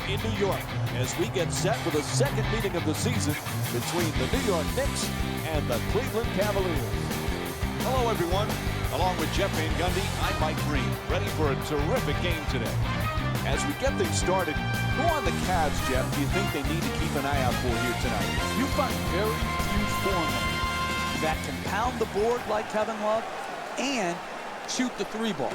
in New York as we get set for the second meeting of the season between the New York Knicks and the Cleveland Cavaliers. Hello, everyone. Along with Jeff Van Gundy, I'm Mike Green, ready for a terrific game today. As we get things started, who on the Cavs, Jeff, do you think they need to keep an eye out for here tonight? You find very few foremen that can pound the board like Kevin Love and shoot the three ball.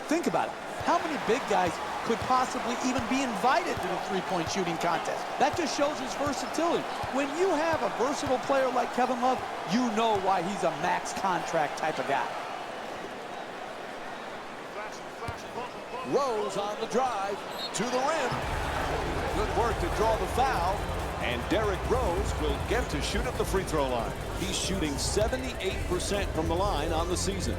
Think about it. How many big guys could possibly even be invited to the three-point shooting contest? That just shows his versatility. When you have a versatile player like Kevin Love, you know why he's a max contract type of guy. Rose on the drive to the rim. Good work to draw the foul. And Derrick Rose will get to shoot at the free throw line. He's shooting 78% from the line on the season.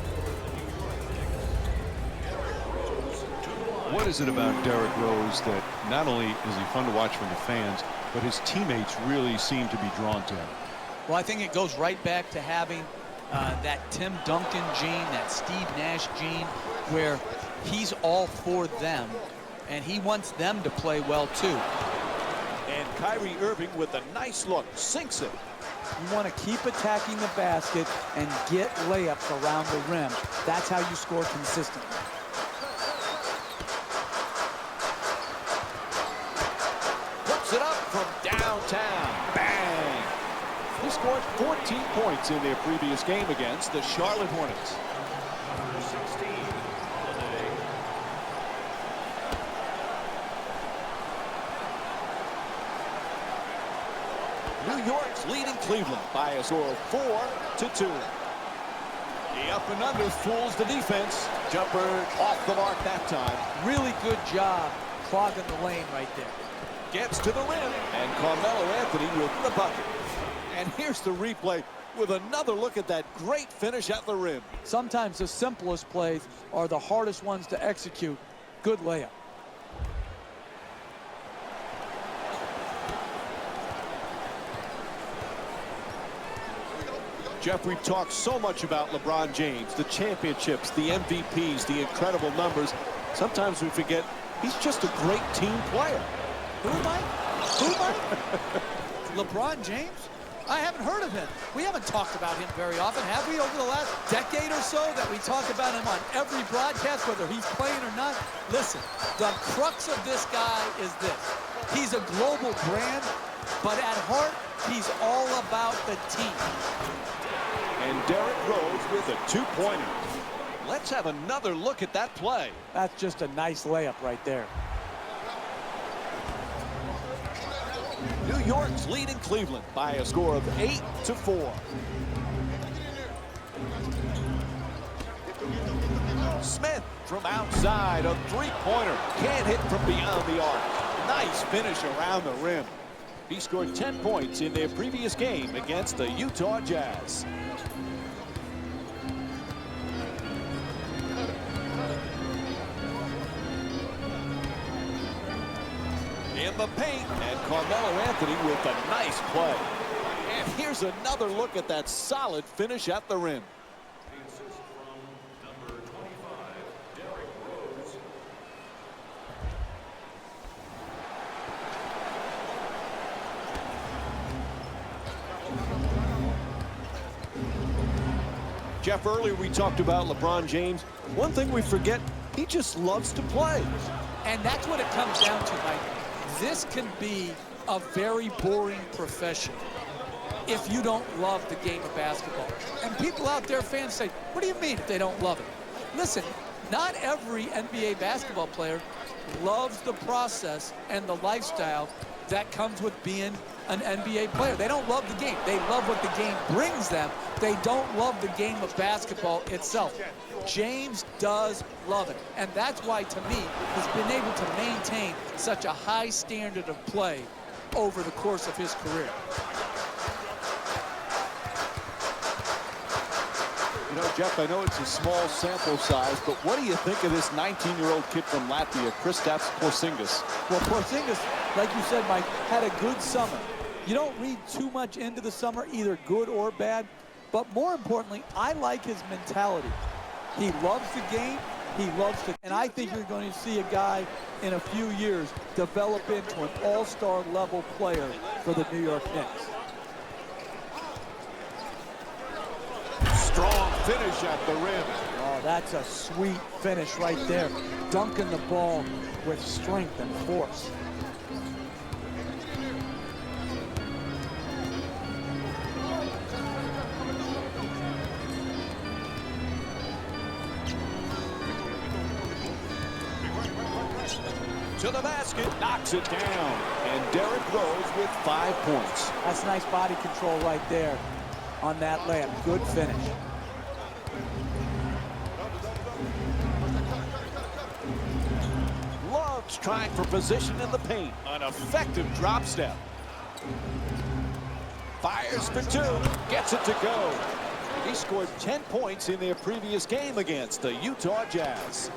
What is it about Derrick Rose that not only is he fun to watch from the fans, but his teammates really seem to be drawn to him? Well, I think it goes right back to having that Tim Duncan gene, that Steve Nash gene, where he's all for them, and he wants them to play well too. And Kyrie Irving with a nice look, sinks it. You want to keep attacking the basket and get layups around the rim. That's how you score consistently. Puts it up from downtown. Bang! He scored 14 points in their previous game against the Charlotte Hornets. New York's leading Cleveland by a score of 4-2. The up and under fools the defense. Jumper off the mark that time. Really good job clogging the lane right there. Gets to the rim, and Carmelo Anthony with the bucket. And here's the replay with another look at that great finish at the rim. Sometimes the simplest plays are the hardest ones to execute. Good layup. Jeff, we've talked so much about LeBron James, the championships, the MVPs, the incredible numbers. Sometimes we forget he's just a great team player. Who am I? Who am I? LeBron James? I haven't heard of him. We haven't talked about him very often, have we, over the last decade or so, that we talk about him on every broadcast, whether he's playing or not? Listen, the crux of this guy is this. He's a global brand, but at heart, he's all about the team. And Derrick Rose with a two-pointer. Let's have another look at that play. That's just a nice layup right there. New York's leading Cleveland by a score of 8-4. Smith from outside, a three-pointer. Can't hit from beyond the arc. Nice finish around the rim. He scored 10 points in their previous game against the Utah Jazz. In the paint, and Carmelo Anthony with a nice play. And here's another look at that solid finish at the rim. Jeff, earlier we talked about LeBron James. One thing we forget, he just loves to play. And that's what it comes down to, Mike. This can be a very boring profession if you don't love the game of basketball. And people out there, fans, say, what do you mean if they don't love it? Listen, not every NBA basketball player loves the process and the lifestyle that comes with being an NBA player. They don't love the game. They love what the game brings them. They don't love the game of basketball itself. James does love it. And that's why, to me, he's been able to maintain such a high standard of play over the course of his career. You know, Jeff, I know it's a small sample size, but what do you think of this 19-year-old kid from Latvia, Kristaps Porzingis? Well, Porzingis, like you said, Mike, had a good summer. You don't read too much into the summer, either good or bad, but more importantly, I like his mentality. He loves the game. He loves to, and I think you're going to see a guy in a few years develop into an all-star level player for the New York Knicks. Strong finish at the rim. Oh, that's a sweet finish right there. Dunking the ball with strength and force. To the basket, knocks it down. And Derrick Rose with 5 points. That's nice body control right there on that layup. Good finish. Loves trying for position in the paint. An effective drop step. Fires for 2. Gets it to go. He scored 10 points in their previous game against the Utah Jazz.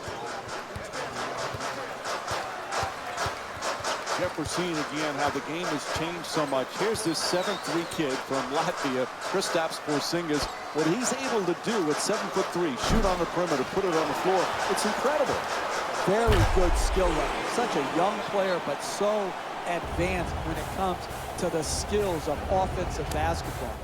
Jeff, we're seeing again how the game has changed so much. Here's this 7'3" kid from Latvia, Kristaps Porzingis. What he's able to do at 7'3", shoot on the perimeter, put it on the floor, it's incredible. Very good skill level. Such a young player, but so advanced when it comes to the skills of offensive basketball.